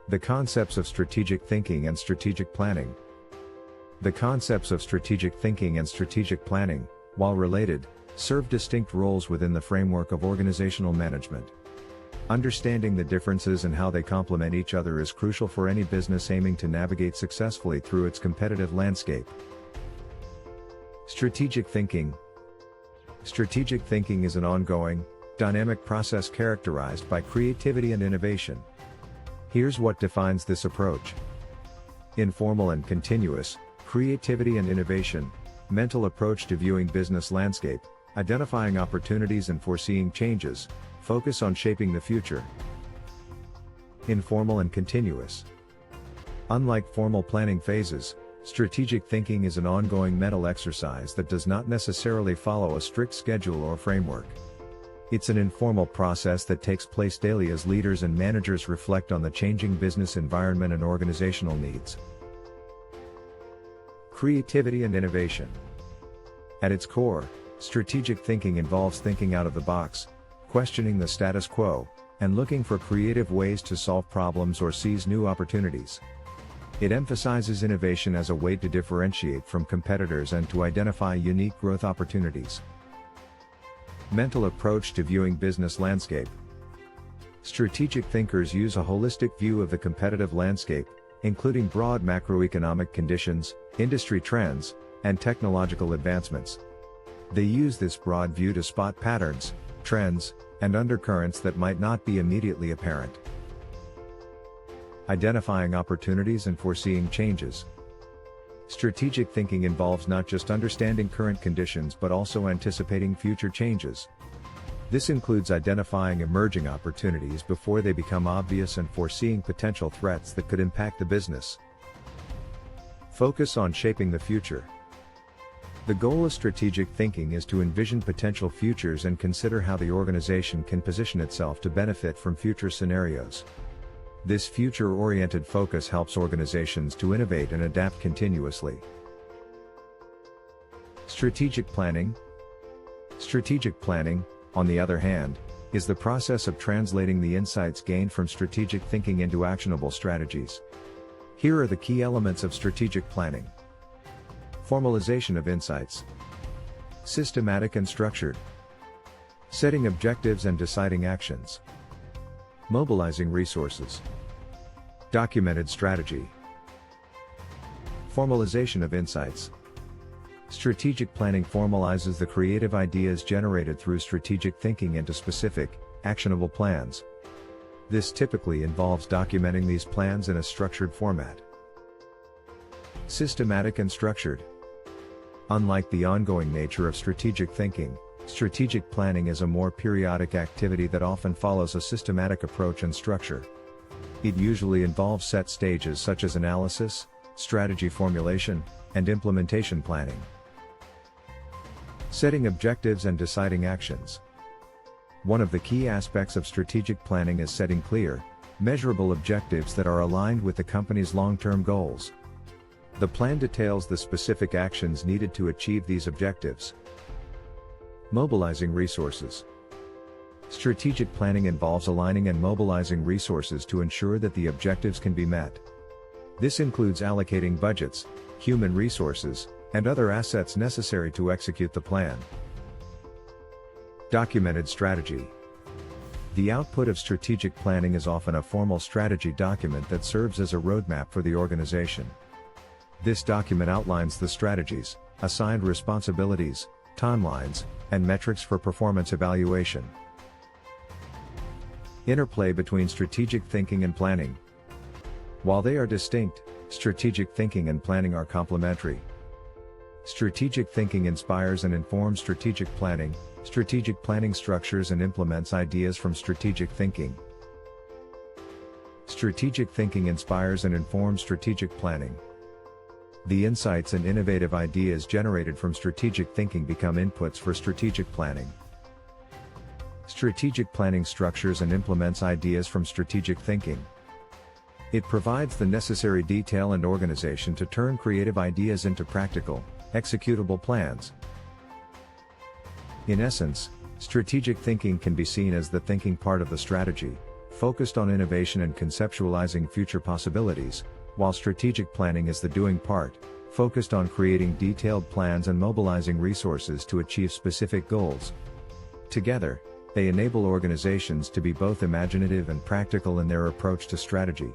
The concepts of strategic thinking and strategic planning. The concepts of strategic thinking and strategic planning, while related, serve distinct roles within the framework of organizational management. Understanding the differences and how they complement each other is crucial for any business aiming to navigate successfully through its competitive landscape. Strategic thinking. Strategic thinking is an ongoing, dynamic process characterized by creativity and innovation. Here's what defines this approach. Informal and continuous, creativity and innovation, mental approach to viewing business landscape, identifying opportunities and foreseeing changes, focus on shaping the future. Informal and continuous. Unlike formal planning phases, strategic thinking is an ongoing mental exercise that does not necessarily follow a strict schedule or framework. It's an informal process that takes place daily as leaders and managers reflect on the changing business environment and organizational needs. Creativity and innovation. At its core, strategic thinking involves thinking out of the box, questioning the status quo, and looking for creative ways to solve problems or seize new opportunities. It emphasizes innovation as a way to differentiate from competitors and to identify unique growth opportunities. Mental approach to viewing business landscape. Strategic thinkers use a holistic view of the competitive landscape, including broad macroeconomic conditions, industry trends, and technological advancements. They use this broad view to spot patterns, trends, and undercurrents that might not be immediately apparent. Identifying opportunities and foreseeing changes. Strategic thinking involves not just understanding current conditions but also anticipating future changes. This includes identifying emerging opportunities before they become obvious and foreseeing potential threats that could impact the business. Focus on shaping the future. The goal of strategic thinking is to envision potential futures and consider how the organization can position itself to benefit from future scenarios. This future-oriented focus helps organizations to innovate and adapt continuously. Strategic planning. Strategic planning, on the other hand, is the process of translating the insights gained from strategic thinking into actionable strategies. Here are the key elements of strategic planning. Formalization of insights. Systematic and structured. Setting objectives and deciding actions. Mobilizing resources. Documented strategy. Formalization of insights. Strategic planning formalizes the creative ideas generated through strategic thinking into specific, actionable plans. This typically involves documenting these plans in a structured format. Systematic and structured. Unlike the ongoing nature of strategic thinking, strategic planning is a more periodic activity that often follows a systematic approach and structure. It usually involves set stages such as analysis, strategy formulation, and implementation planning. Setting objectives and deciding actions. One of the key aspects of strategic planning is setting clear, measurable objectives that are aligned with the company's long-term goals. The plan details the specific actions needed to achieve these objectives. Mobilizing resources. Strategic planning involves aligning and mobilizing resources to ensure that the objectives can be met. This includes allocating budgets, human resources, and other assets necessary to execute the plan. Documented strategy. The output of strategic planning is often a formal strategy document that serves as a roadmap for the organization. This document outlines the strategies, assigned responsibilities, timelines, and metrics for performance evaluation. Interplay between strategic thinking and planning. While they are distinct, strategic thinking and planning are complementary. Strategic thinking inspires and informs strategic planning. Strategic planning structures and implements ideas from strategic thinking. Strategic thinking inspires and informs strategic planning. The insights and innovative ideas generated from strategic thinking become inputs for strategic planning. Strategic planning structures and implements ideas from strategic thinking. It provides the necessary detail and organization to turn creative ideas into practical, executable plans. In essence, strategic thinking can be seen as the thinking part of the strategy, focused on innovation and conceptualizing future possibilities, while strategic planning is the doing part, focused on creating detailed plans and mobilizing resources to achieve specific goals. Together, they enable organizations to be both imaginative and practical in their approach to strategy.